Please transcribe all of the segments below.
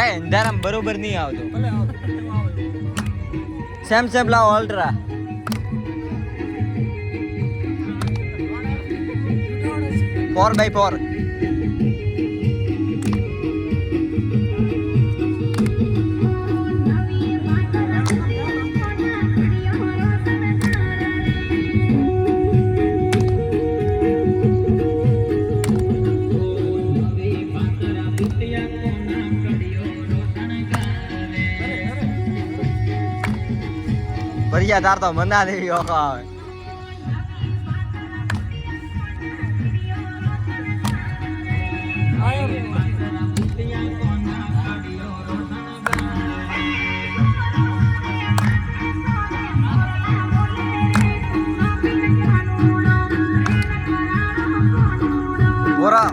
એ અંધારામ બરોબર નહીં આવતો. સેમ લાવો અલ્ટ્રા. Four by four. ભરિયા તાર તો મના દેવી ઓખો આવે. બોરા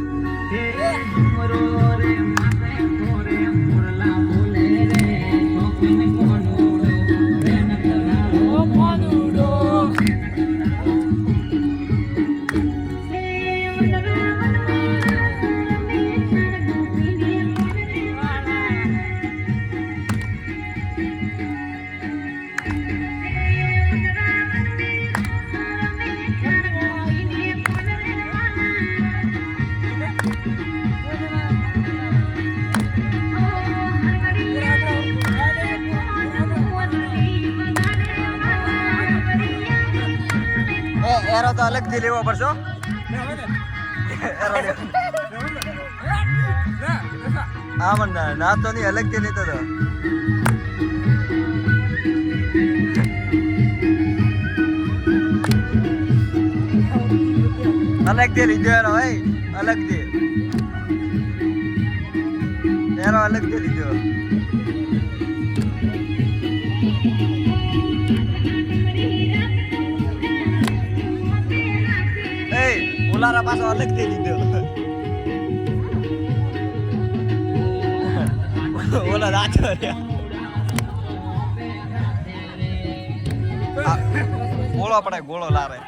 એરો તો અલગ થી લેવો પડશે. હા મને ના તો નહીં, અલગ થી લેતો તો. અલગ થી લીધો એરો, અલગ થી એરો અલગ થી લીધો. ઓલારા પાછો અલગ થી લીધો. ઓલા રાચો ગોળો પડે, ગોળો લારે.